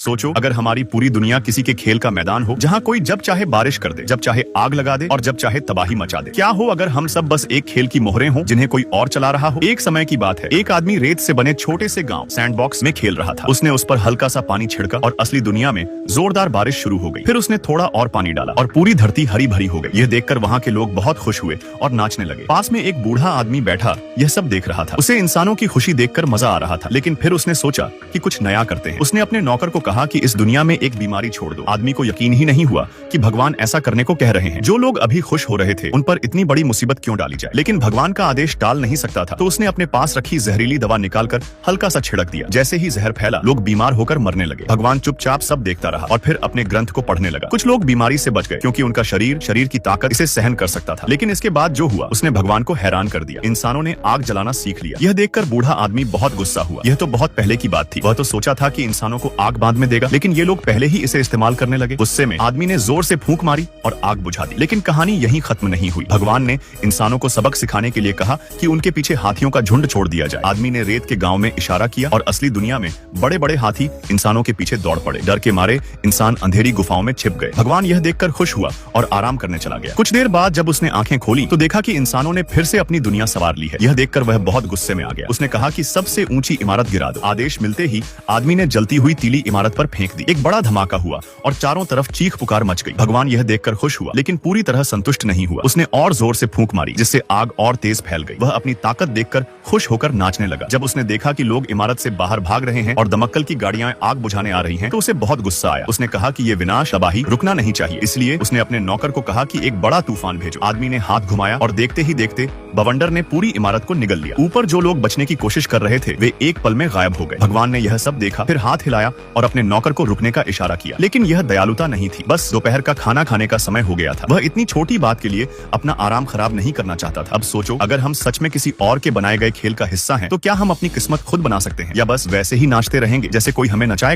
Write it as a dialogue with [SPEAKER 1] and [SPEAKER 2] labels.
[SPEAKER 1] सोचो अगर हमारी पूरी दुनिया किसी के खेल का मैदान हो, जहाँ कोई जब चाहे बारिश कर दे, जब चाहे आग लगा दे और जब चाहे तबाही मचा दे। क्या हो अगर हम सब बस एक खेल की मोहरें हों जिन्हें कोई और चला रहा हो। एक समय की बात है, एक आदमी रेत से बने छोटे से गांव सैंडबॉक्स में खेल रहा था। उसने उस पर हल्का सा पानी छिड़का और असली दुनिया में जोरदार बारिश शुरू हो गई। फिर उसने थोड़ा और पानी डाला और पूरी धरती हरी भरी हो गई। यह देखकर वहाँ के लोग बहुत खुश हुए और नाचने लगे। पास में एक बूढ़ा आदमी बैठा यह सब देख रहा था। उसे इंसानों की खुशी देखकर मजा आ रहा था, लेकिन फिर उसने सोचा कि कुछ नया करते हैं। उसने अपने नौकर को कहा कि इस दुनिया में एक बीमारी छोड़ दो। आदमी को यकीन ही नहीं हुआ कि भगवान ऐसा करने को कह रहे हैं। जो लोग अभी खुश हो रहे थे उन पर इतनी बड़ी मुसीबत क्यों डाली जाए। लेकिन भगवान का आदेश टाल नहीं सकता था, तो उसने अपने पास रखी जहरीली दवा निकालकर हल्का सा छिड़क दिया। जैसे ही जहर फैला, लोग बीमार होकर मरने लगे। भगवान चुपचाप सब देखता रहा और फिर अपने ग्रंथ को पढ़ने लगा। कुछ लोग बीमारी से बच गए क्योंकि उनका शरीर की ताकत इसे सहन कर सकता था। लेकिन इसके बाद जो हुआ उसने भगवान को हैरान कर दिया। इंसानों ने आग जलाना सीख लिया। यह देखकर बूढ़ा आदमी बहुत गुस्सा हुआ। यह तो बहुत पहले की बात थी। वह तो सोचा था कि इंसानों को आग बांध में देगा, लेकिन ये लोग पहले ही इसे इस्तेमाल करने लगे। गुस्से में आदमी ने जोर से फूंक मारी और आग बुझा दी। लेकिन कहानी यहीं खत्म नहीं हुई। भगवान ने इंसानों को सबक सिखाने के लिए कहा कि उनके पीछे हाथियों का झुंड छोड़ दिया जाए। आदमी ने रेत के गांव में इशारा किया और असली दुनिया में बड़े बड़े हाथी इंसानों के पीछे दौड़ पड़े। डर के मारे इंसान अंधेरी गुफाओं में छिप गए। भगवान यह देखकर खुश हुआ और आराम करने चला गया। कुछ देर बाद जब उसने आंखें खोली तो देखा कि इंसानों ने फिर से अपनी दुनिया संवार ली है। यह देखकर वह बहुत गुस्से में आ गया। उसने कहा कि सबसे ऊंची इमारत गिरा दो। आदेश मिलते ही आदमी ने जलती हुई तीली इमारत पर फेंक दी। एक बड़ा धमाका हुआ और चारों तरफ चीख पुकार मच गई। भगवान यह देखकर खुश हुआ, लेकिन पूरी तरह संतुष्ट नहीं हुआ। उसने और जोर से फूंक मारी, जिससे आग और तेज फैल गई। वह अपनी ताकत देखकर खुश होकर नाचने लगा। जब उसने देखा कि लोग इमारत से बाहर भाग रहे हैं और दमकल की गाड़ियां आग बुझाने आ रही हैं, तो उसे बहुत गुस्सा आया। उसने कहा कि ये विनाश तबाही रुकना नहीं चाहिए। इसलिए उसने अपने नौकर को कहा कि एक बड़ा तूफान भेजो। आदमी ने हाथ घुमाया और देखते ही देखते बवंडर ने पूरी इमारत को निगल लिया। ऊपर जो लोग बचने की कोशिश कर रहे थे वे एक पल में गायब हो गए। भगवान ने यह सब देखा, फिर हाथ हिलाया और अपने नौकर को रुकने का इशारा किया। लेकिन यह दयालुता नहीं थी। बस दोपहर का खाना खाने का समय हो गया था। वह इतनी छोटी बात के लिए अपना आराम खराब नहीं करना चाहता था। अब सोचो, अगर हम सच में किसी और के बनाए गए खेल का हिस्सा हैं, तो क्या हम अपनी किस्मत खुद बना सकते हैं या बस वैसे ही नाचते रहेंगे जैसे कोई हमें नचाएगा।